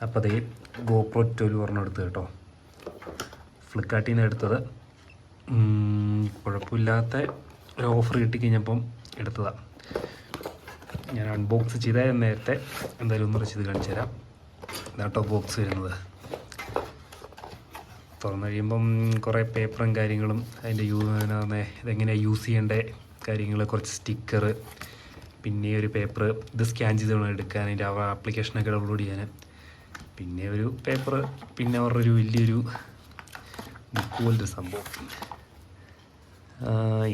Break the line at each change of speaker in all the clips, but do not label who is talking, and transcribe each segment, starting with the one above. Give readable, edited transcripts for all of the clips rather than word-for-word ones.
അപ്പോൾ അതേ GoPro 12 ഒരെണ്ണം എടുത്ത് കേട്ടോ. ഫ്ലിപ്കാർട്ടിൽ നിന്ന് എടുത്തത്. കുഴപ്പമില്ലാത്ത ഒരു ഓഫർ കിട്ടിക്കഴിഞ്ഞപ്പം എടുത്തതാണ്. ഞാൻ അൺബോക്സ് ചെയ്താൽ നേരത്തെ എന്തായാലും ഒന്നുകൂടെ ചെയ്ത് കാണിച്ചു തരാം. ഇതാട്ടോ ബോക്സ് വരുന്നത്. തുറന്നു കഴിയുമ്പം കുറേ പേപ്പറും കാര്യങ്ങളും അതിൻ്റെ ഇതെങ്ങനെയാണ് യൂസ് ചെയ്യേണ്ട കാര്യങ്ങൾ, കുറച്ച് സ്റ്റിക്കർ, പിന്നെ ഒരു പേപ്പർ ഇത് സ്കാൻ ചെയ്ത് വേണം എടുക്കാൻ, അതിൻ്റെ ആപ്ലിക്കേഷനൊക്കെ ഡൗൺലോഡ് ചെയ്യാൻ, പിന്നെ ഒരു പേപ്പർ, പിന്നെ അവരുടെ ഒരു വലിയൊരു ബുക്ക് പോലൊരു സംഭവം.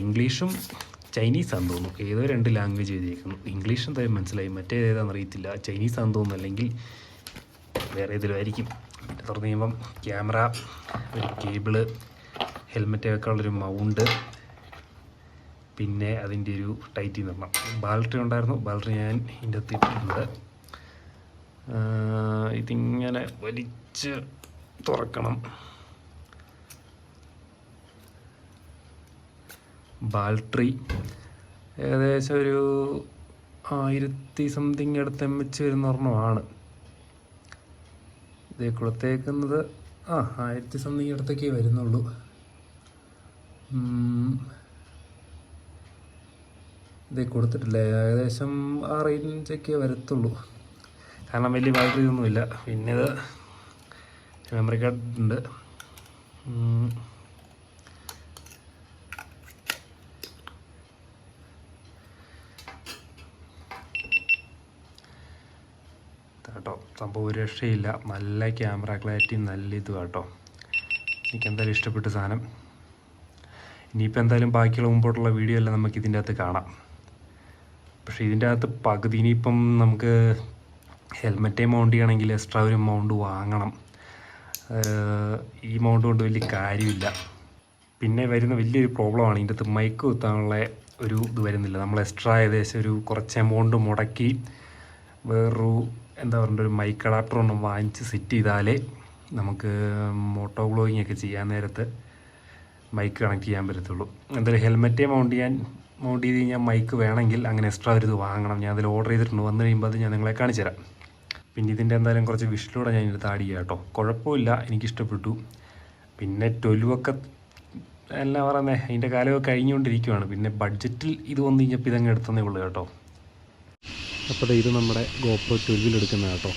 ഇംഗ്ലീഷും ചൈനീസാണെന്ന് തോന്നുന്നു, ഏതോ 2 ലാംഗ്വേജ് എഴുതിയേക്കുന്നു. ഇംഗ്ലീഷ് എന്തായാലും മനസ്സിലായി, മറ്റേതാണെന്ന് അറിയത്തില്ല. ചൈനീസാണെന്ന് തോന്നുന്നു, അല്ലെങ്കിൽ വേറെ ഏതെങ്കിലും ആയിരിക്കും. തുറന്നു കഴിയുമ്പം ക്യാമറ, ഒരു കേബിള്, ഹെൽമെറ്റൊക്കെ ഉള്ളൊരു മൗണ്ട്, പിന്നെ അതിൻ്റെ ഒരു ടൈറ്റ് ചെയ്തിടണം. ബാറ്ററി ഉണ്ടായിരുന്നു, ബാറ്ററി ഞാൻ ഇതിൻ്റെ അകത്ത് ഇട്ടിട്ടുണ്ട്. ഇതിങ്ങനെ വലിച്ച് തുറക്കണം. ബാറ്ററി ഏകദേശം ഒരു 1000 സംതിങ് അടുത്ത് MH വരുന്ന ഒരെണ്ണമാണ് ഇത് കൊടുത്തേക്കുന്നത്. 1000 സംതിങ് അടുത്തൊക്കെ വരുന്നുള്ളൂ. ഇത് കൊടുത്തിട്ടില്ല, ഏകദേശം ആ റേഞ്ചൊക്കെ വരത്തുള്ളൂ, കാരണം വലിയ ബാറ്ററി ഒന്നുമില്ല. പിന്നെ ഇത് മെമ്മറി കാർഡ് ഉണ്ട്. കേട്ടോ, സംഭവം ഒരു രക്ഷയില്ല. നല്ല ക്യാമറ ക്ലാരിറ്റി, നല്ല ഇത് കേട്ടോ. എനിക്കെന്തായാലും ഇഷ്ടപ്പെട്ട സാധനം. ഇനിയിപ്പോൾ എന്തായാലും ബാക്കിയുള്ള മുമ്പോട്ടുള്ള വീഡിയോ എല്ലാം നമുക്ക് ഇതിൻ്റെ അകത്ത് കാണാം. പക്ഷേ ഇതിൻ്റെ അകത്ത് പകുതി ഇനിയിപ്പം നമുക്ക് ഹെൽമെറ്റേ മൗണ്ട് ചെയ്യണമെങ്കിൽ എക്സ്ട്രാ ഒരു മൗണ്ട് വാങ്ങണം. ഈ മൗണ്ട് കൊണ്ട് വലിയ കാര്യമില്ല. പിന്നെ വരുന്ന വലിയൊരു പ്രോബ്ലമാണ് ഇതിൻ്റെ അകത്ത് മൈക്ക് കുത്താനുള്ള ഒരു ഇത് വരുന്നില്ല. നമ്മൾ എക്സ്ട്രാ ഏകദേശം ഒരു കുറച്ച് എമൗണ്ട് മുടക്കി വേറൊരു എന്താ പറയുക ഒരു മൈക്ക് അഡാപ്റ്റർ ഒന്നും വാങ്ങിച്ച് സെറ്റ് ചെയ്താലേ നമുക്ക് മോട്ടോ വ്ളോഗിങ് ഒക്കെ ചെയ്യാൻ നേരത്ത് മൈക്ക് കണക്ട് ചെയ്യാൻ പറ്റത്തുള്ളൂ. എന്തായാലും ഹെൽമെറ്റേ മൗണ്ട് ചെയ്ത് കഴിഞ്ഞാൽ മൈക്ക് വേണമെങ്കിൽ അങ്ങനെ എക്സ്ട്രാ ഒരു ഇത് വാങ്ങണം. ഞാൻ അതിൽ ഓർഡർ ചെയ്തിട്ടുണ്ട്. വന്നു കഴിയുമ്പോൾ അത് ഞാൻ നിങ്ങളെ കാണിച്ചു തരാം. പിന്നെ ഇതിൻ്റെ എന്തായാലും കുറച്ച് വിഷ്വലൂടെ ഞാൻ ഇതിൻ്റെ ആഡ് ചെയ്യാം കേട്ടോ. കുഴപ്പമില്ല, എനിക്കിഷ്ടപ്പെട്ടു. പിന്നെ 12 ഒക്കെ എല്ലാം പറയുന്നത് അതിൻ്റെ കാലമൊക്കെ കഴിഞ്ഞുകൊണ്ടിരിക്കുകയാണ്. പിന്നെ ബഡ്ജറ്റിൽ ഇത് വന്നു കഴിഞ്ഞപ്പോൾ ഇതങ്ങ് എടുത്തതേ ഉള്ളൂ കേട്ടോ. അപ്പോൾ ഇത് നമ്മുടെ GoPro 12 എടുക്കുന്ന കേട്ടോ.